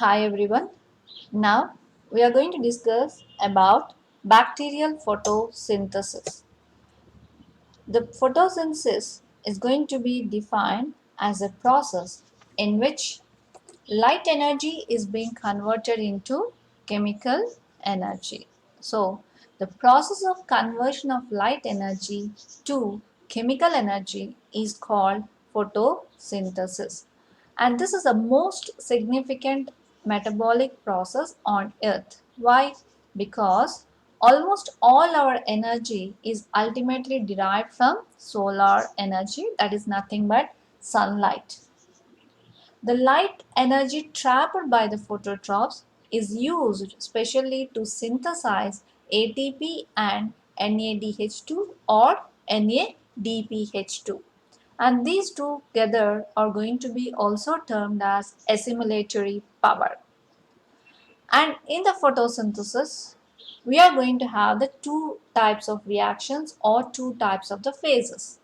Hi everyone. Now we are going to discuss about bacterial photosynthesis. The photosynthesis is going to be defined as a process in which light energy is being converted into chemical energy. So, the process of conversion of light energy to chemical energy is called photosynthesis. And this is the most significant metabolic process on earth. Why? Because almost all our energy is ultimately derived from solar energy, that is nothing but sunlight. The light energy trapped by the phototrophs is used specially to synthesize ATP and NADH2 or NADPH2. And these two together are going to be also termed as assimilatory power. And in the photosynthesis, we are going to have the two types of reactions or two types of the phases.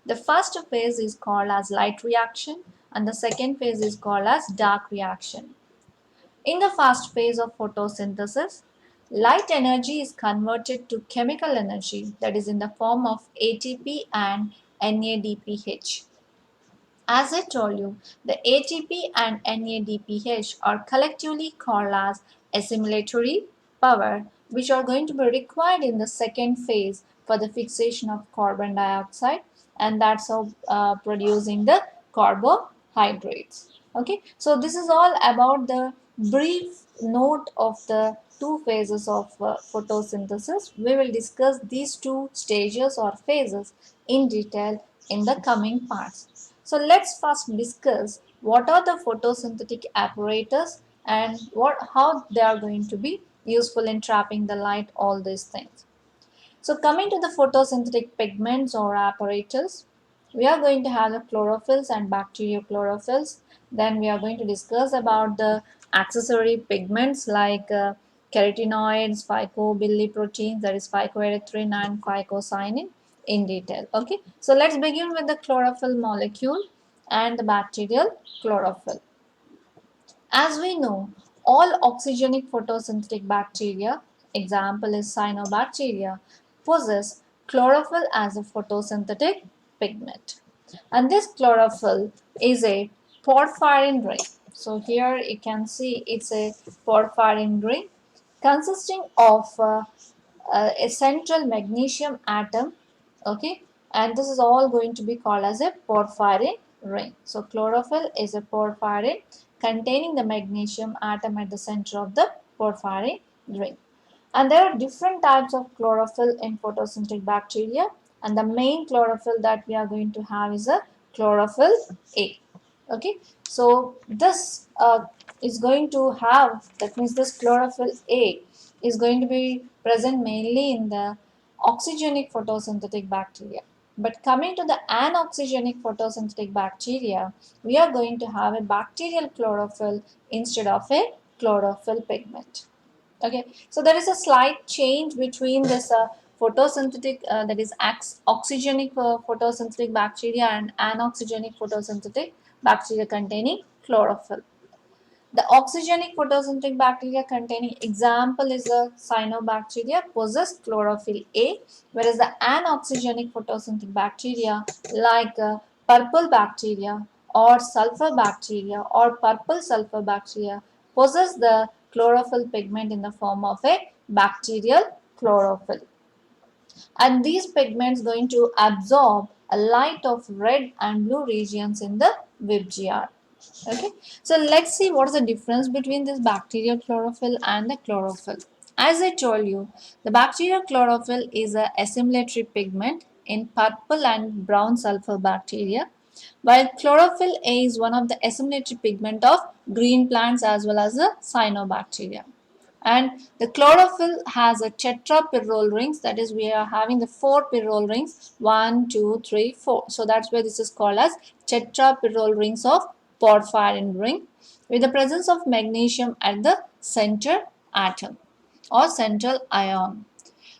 The first phase is called as light reaction and the second phase is called as dark reaction. In the first phase of photosynthesis, light energy is converted to chemical energy, that is in the form of ATP and NADPH. As I told you, the ATP and NADPH are collectively called as assimilatory power, which are going to be required in the second phase for the fixation of carbon dioxide, and that's how producing the carbohydrates. Okay, so this is all about the brief note of the two phases of photosynthesis. We will discuss these two stages or phases in detail in the coming parts. So let's first discuss what are the photosynthetic apparatus and how they are going to be useful in trapping the light, all these things. So coming to the photosynthetic pigments or apparatus, we are going to have the chlorophylls and bacteriochlorophylls. Then we are going to discuss about the accessory pigments like carotenoids, phycobilioproteins, that is phycoerythrin and phycocyanin in detail. Okay, so let's begin with the chlorophyll molecule and the bacterial chlorophyll. As we know, all oxygenic photosynthetic bacteria, example is cyanobacteria, possess chlorophyll as a photosynthetic pigment. And this chlorophyll is a porphyrin ring. So here you can see it's a porphyrin ring consisting of a central magnesium atom, okay, and this is all going to be called as a porphyrin ring. So chlorophyll is a porphyrin containing the magnesium atom at the center of the porphyrin ring. And there are different types of chlorophyll in photosynthetic bacteria, and the main chlorophyll that we are going to have is a chlorophyll A. Okay, so this is going to have, that means this chlorophyll A is going to be present mainly in the oxygenic photosynthetic bacteria. But coming to the anoxygenic photosynthetic bacteria, we are going to have a bacterial chlorophyll instead of a chlorophyll pigment. Okay, so there is a slight change between this photosynthetic, that is oxygenic photosynthetic bacteria and anoxygenic photosynthetic bacteria containing chlorophyll. The oxygenic photosynthetic bacteria containing example is the cyanobacteria possess chlorophyll A, whereas the anoxygenic photosynthetic bacteria like purple bacteria or sulfur bacteria or purple sulfur bacteria possess the chlorophyll pigment in the form of a bacterial chlorophyll. And these pigments going to absorb a light of red and blue regions in the VIBGR. Okay, so let's see what is the difference between this bacterial chlorophyll and the chlorophyll. As I told you, the bacterial chlorophyll is a assimilatory pigment in purple and brown sulfur bacteria, while chlorophyll A is one of the assimilatory pigment of green plants as well as the cyanobacteria. And the chlorophyll has a tetrapyrrole rings, that is we are having the four pyrrole rings, 1 2 3 4. So that's why this is called as tetrapyrrole rings of porphyrin ring with the presence of magnesium at the center atom or central ion.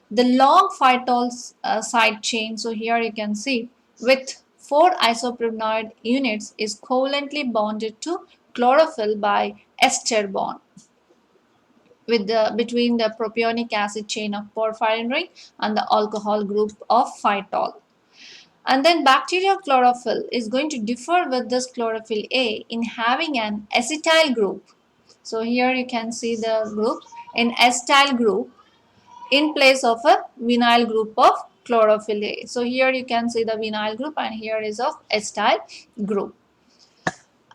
The long phytol side chain, so here you can see with 4 isopropanoid units is covalently bonded to chlorophyll by ester bond with the between the propionic acid chain of porphyrin ring and the alcohol group of phytol. And then bacterial chlorophyll is going to differ with this chlorophyll A in having an acetyl group. So here you can see the group in acetyl group in place of a vinyl group of chlorophyll A. So here you can see the vinyl group and here is of acetyl group.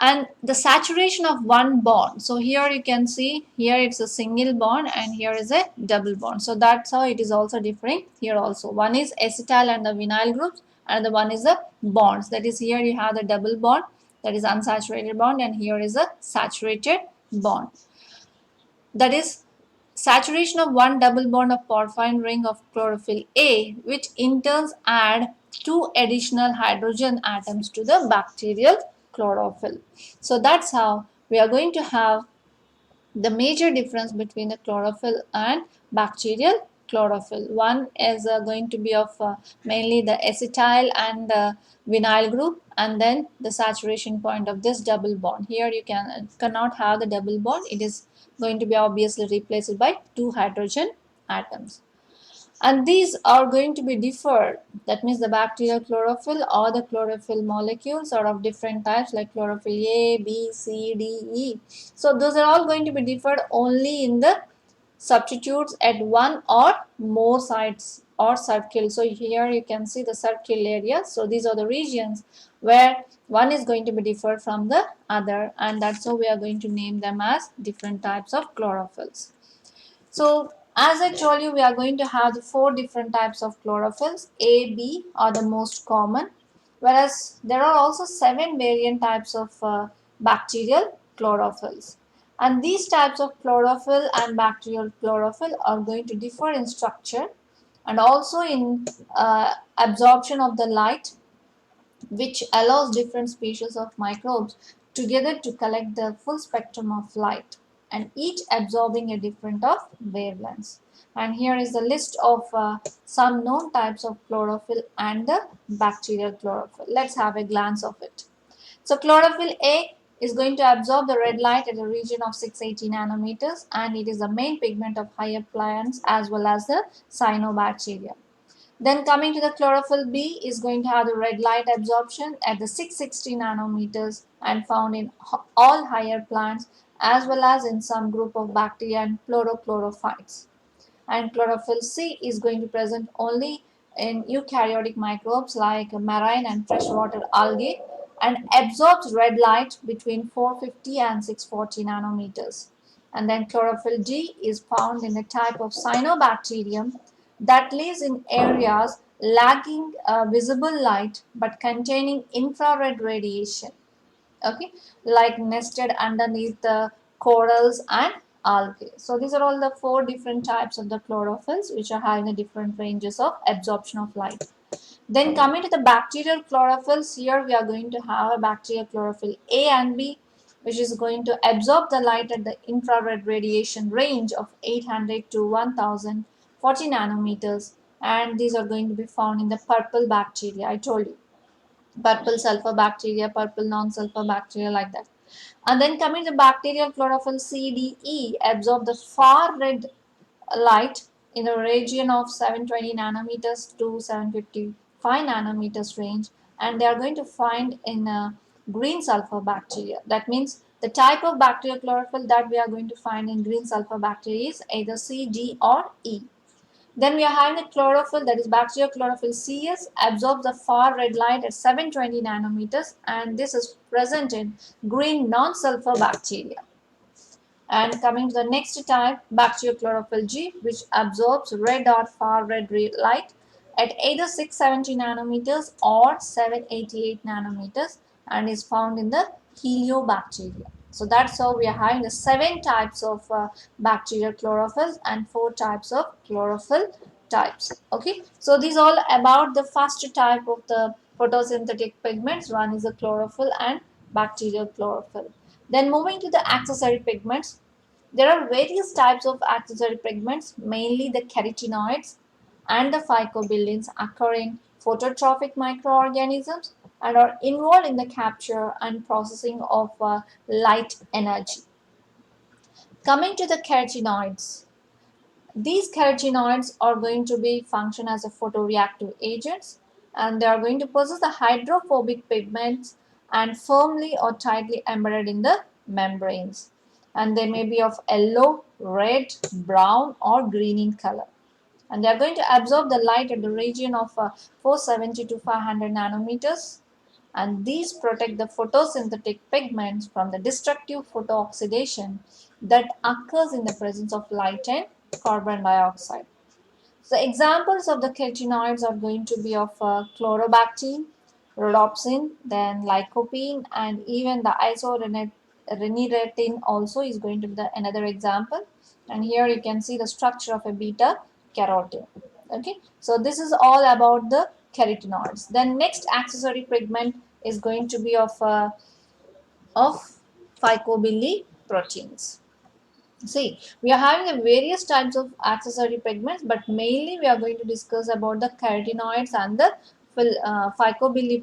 And the saturation of one bond, so here you can see here it's a single bond and here is a double bond, so that's how it is also different here also. One is acetyl and the vinyl groups and the one is the bonds, that is here you have the double bond, that is unsaturated bond, and here is a saturated bond. That is saturation of one double bond of porphyrin ring of chlorophyll A, which in turn add two additional hydrogen atoms to the bacterial chlorophyll. So that's how we are going to have the major difference between the chlorophyll and bacterial chlorophyll. One is going to be of mainly the acetyl and the vinyl group, and then the saturation point of this double bond. Here you cannot have the double bond, it is going to be obviously replaced by two hydrogen atoms. And these are going to be differed, that means the bacterial chlorophyll or the chlorophyll molecules are of different types like chlorophyll A, B, C, D, E. So those are all going to be differed only in the substitutes at one or more sites or circle. So here you can see the circle area, so these are the regions where one is going to be different from the other, and that's how we are going to name them as different types of chlorophylls. So as I told you, we are going to have the four different types of chlorophylls. A, B are the most common, whereas there are also seven variant types of bacterial chlorophylls. And these types of chlorophyll and bacterial chlorophyll are going to differ in structure and also in absorption of the light, which allows different species of microbes together to collect the full spectrum of light, and each absorbing a different of wavelengths. And here is the list of some known types of chlorophyll and the bacterial chlorophyll. Let's have a glance of it. So chlorophyll A is going to absorb the red light at a region of 680 nanometers, and it is the main pigment of higher plants as well as the cyanobacteria. Then coming to the chlorophyll B is going to have the red light absorption at the 660 nanometers and found in all higher plants as well as in some group of bacteria and chlorochlorophytes. And chlorophyll C is going to present only in eukaryotic microbes like marine and freshwater algae and absorbs red light between 450 and 640 nanometers. And then chlorophyll D is found in a type of cyanobacterium that lives in areas lacking visible light but containing infrared radiation, okay, like nested underneath the corals and algae. So these are all the four different types of the chlorophylls which are having the different ranges of absorption of light. Then coming to the bacterial chlorophylls, here we are going to have a bacterial chlorophyll A and B, which is going to absorb the light at the infrared radiation range of 800 to 1040 nanometers, and these are going to be found in the purple bacteria. I told you, purple sulfur bacteria, purple non-sulfur bacteria, like that. And then coming to bacterial chlorophyll CDE, absorb the far red light in a region of 720 nanometers to 755 nanometers range, and they are going to find in green sulfur bacteria. That means the type of bacterial chlorophyll that we are going to find in green sulfur bacteria is either C, D or E. Then we are having a chlorophyll, that is bacterial chlorophyll CS, absorbs the far red light at 720 nanometers, and this is present in green non-sulfur bacteria. And coming to the next type, bacterial chlorophyll G, which absorbs red or far red light at either 670 nanometers or 788 nanometers and is found in the heliobacteria. So that's how we are having the seven types of bacterial chlorophylls and four types of chlorophyll types. Okay, so these all about the first type of the photosynthetic pigments. One is the chlorophyll and bacterial chlorophyll. Then moving to the accessory pigments, there are various types of accessory pigments, mainly the carotenoids and the phycobilins occur in phototrophic microorganisms and are involved in the capture and processing of light energy. Coming to the carotenoids, these carotenoids are going to be function as a photoreactive agents, and they are going to possess the hydrophobic pigments and firmly or tightly embedded in the membranes. And they may be of yellow, red, brown or green in color. And they are going to absorb the light at the region of 470 to 500 nanometers, and these protect the photosynthetic pigments from the destructive photooxidation that occurs in the presence of light and carbon dioxide. So examples of the carotenoids are going to be of chlorobactin, rhodopsin, then lycopene, and even the isoreniratin also is going to be another example. And here you can see the structure of a beta carotene. Okay, so this is all about the carotenoids. Then next accessory pigment is going to be of phycobilly proteins. See, we are having a various types of accessory pigments, but mainly we are going to discuss about the carotenoids and the phycobilly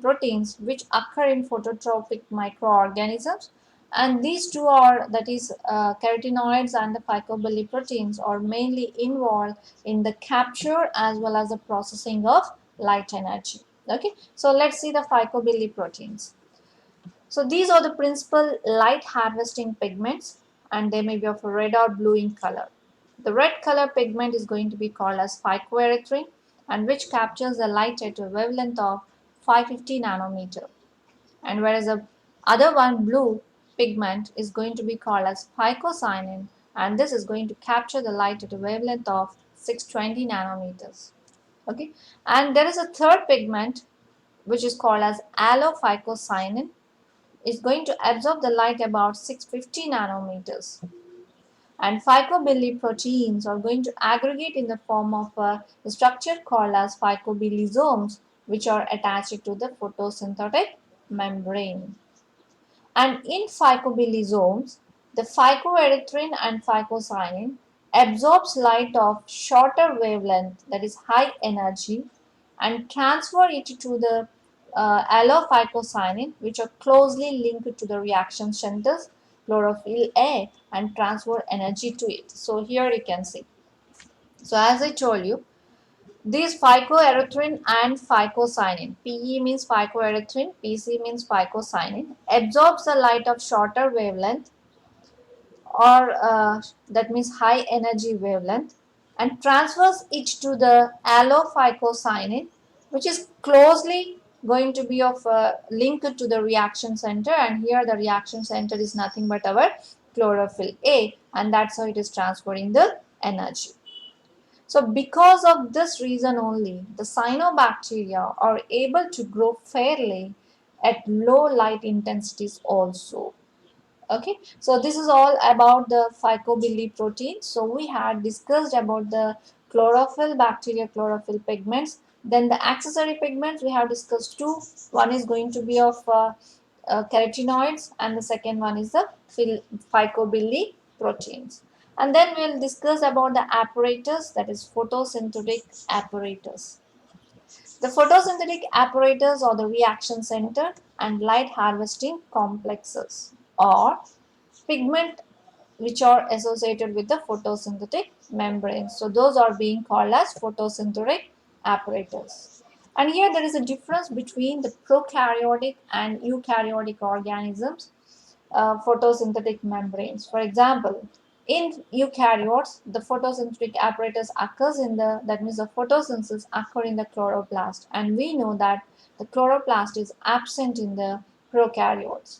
which occur in phototropic microorganisms. And these two are, that is, carotenoids and the phycobilly are mainly involved in the capture as well as the processing of light energy. Okay, so let's see the phycobilly. So these are the principal light harvesting pigments, and they may be of a red or blue in color. The red color pigment is going to be called as phycoerythrin, and which captures the light at a wavelength of 550 nanometer. And whereas the other one, blue pigment, is going to be called as phycocyanin, and this is going to capture the light at a wavelength of 620 nanometers. Okay, and there is a third pigment which is called as allophycocyanin, is going to absorb the light about 650 nanometers. And phycobilly are going to aggregate in the form of a structure called as phycobilisomes, which are attached to the photosynthetic membrane. And in phycobilisomes, the phycoerythrin and phycocyanin absorbs light of shorter wavelength, that is high energy, and transfer it to the allophycocyanin, which are closely linked to the reaction centers chlorophyll A, and transfer energy to it. So here you can see. So as I told you, these phycoerythrin and phycocyanin, PE means phycoerythrin, PC means phycocyanin, absorbs the light of shorter wavelength, or that means high energy wavelength, and transfers it to the allophycocyanin, which is closely going to be of linked to the reaction center, and here the reaction center is nothing but our chlorophyll A, and that's how it is transferring the energy. So because of this reason only, the cyanobacteria are able to grow fairly at low light intensities also. Okay, so this is all about the phycobilly protein. So we had discussed about the chlorophyll, bacteria chlorophyll pigments. Then the accessory pigments we have discussed two. One is going to be of carotenoids, and the second one is the phycobilly proteins. And then we'll discuss about the apparatus, that is photosynthetic apparatus. The photosynthetic apparatus or the reaction center and light harvesting complexes, or pigment which are associated with the photosynthetic membrane. So those are being called as photosynthetic apparatus. And here there is a difference between the prokaryotic and eukaryotic organisms photosynthetic membranes. For example, in eukaryotes, the photosynthetic apparatus occurs in the, that means the photosynthesis occur in the chloroplast, and we know that the chloroplast is absent in the prokaryotes.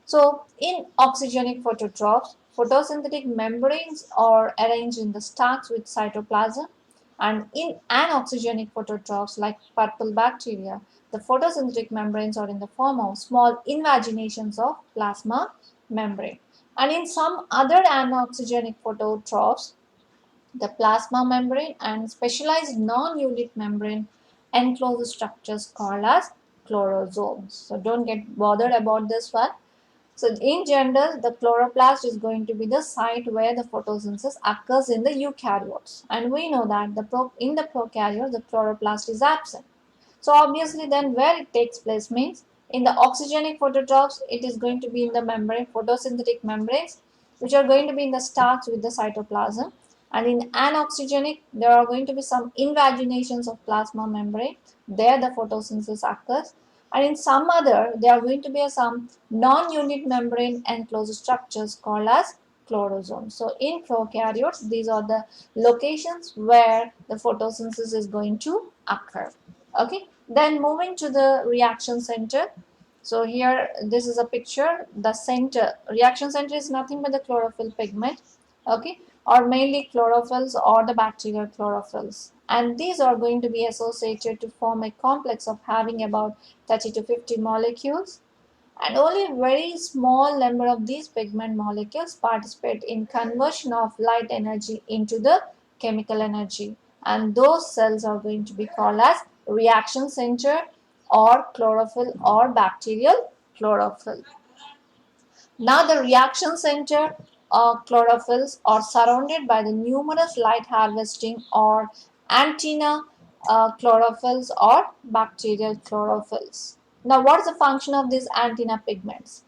So in oxygenic phototrophs, photosynthetic membranes are arranged in the stalks with cytoplasm, and in anoxygenic phototrophs like purple bacteria, the photosynthetic membranes are in the form of small invaginations of plasma membrane. And in some other anoxygenic phototrophs, the plasma membrane and specialized non-unit membrane enclose structures called as chlorosomes. So don't get bothered about this one. So in general, the chloroplast is going to be the site where the photosynthesis occurs in the eukaryotes. And we know that in the prokaryotes, the chloroplast is absent. So obviously then where it takes place means In the oxygenic phototrophs, it is going to be in the membrane, photosynthetic membranes, which are going to be in the starch with the cytoplasm. And in anoxygenic, there are going to be some invaginations of plasma membrane. There the photosynthesis occurs. And in some other, there are going to be some non-unit membrane enclosed structures called as chlorosomes. So in prokaryotes, these are the locations where the photosynthesis is going to occur. Okay, then moving to the reaction center. So here, this is a picture. The center, reaction center is nothing but the chlorophyll pigment, okay, or mainly chlorophylls or the bacterial chlorophylls. And these are going to be associated to form a complex of having about 30 to 50 molecules, and only a very small number of these pigment molecules participate in conversion of light energy into the chemical energy, and those cells are going to be called as reaction center or chlorophyll or bacterial chlorophyll. Now the reaction center chlorophylls are surrounded by the numerous light harvesting or antenna chlorophylls or bacterial chlorophylls. Now what is the function of these antenna pigments?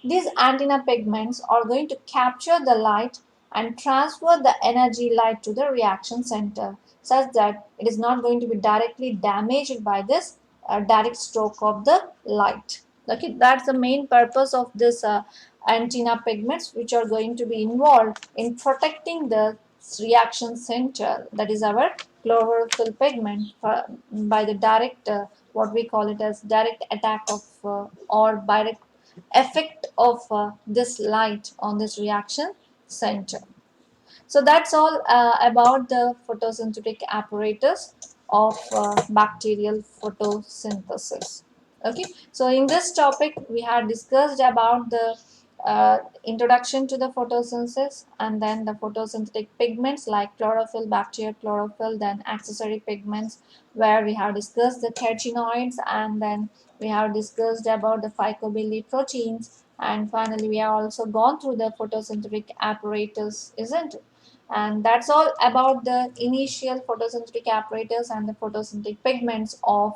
These antenna pigments are going to capture the light and transfer the energy light to the reaction center such that it is not going to be directly damaged by this direct stroke of the light. Okay, that's the main purpose of this antenna pigments, which are going to be involved in protecting the reaction center, that is our chlorophyll pigment, by the direct what we call it as direct attack of or direct effect of this light on this reaction center. So that's all about the photosynthetic apparatus of bacterial photosynthesis. Okay, so in this topic we had discussed about the introduction to the photosynthesis, and then the photosynthetic pigments like chlorophyll, bacterial chlorophyll, then accessory pigments where we have discussed the carotenoids, and then we have discussed about the phycobilly proteins, and finally we have also gone through the photosynthetic apparatus, isn't it? And that's all about the initial photosynthetic apparatus and the photosynthetic pigments of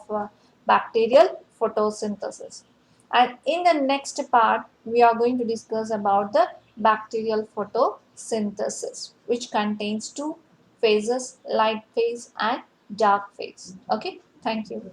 bacterial photosynthesis. And in the next part, we are going to discuss about the bacterial photosynthesis, which contains two phases, light phase and dark phase. Okay, thank you.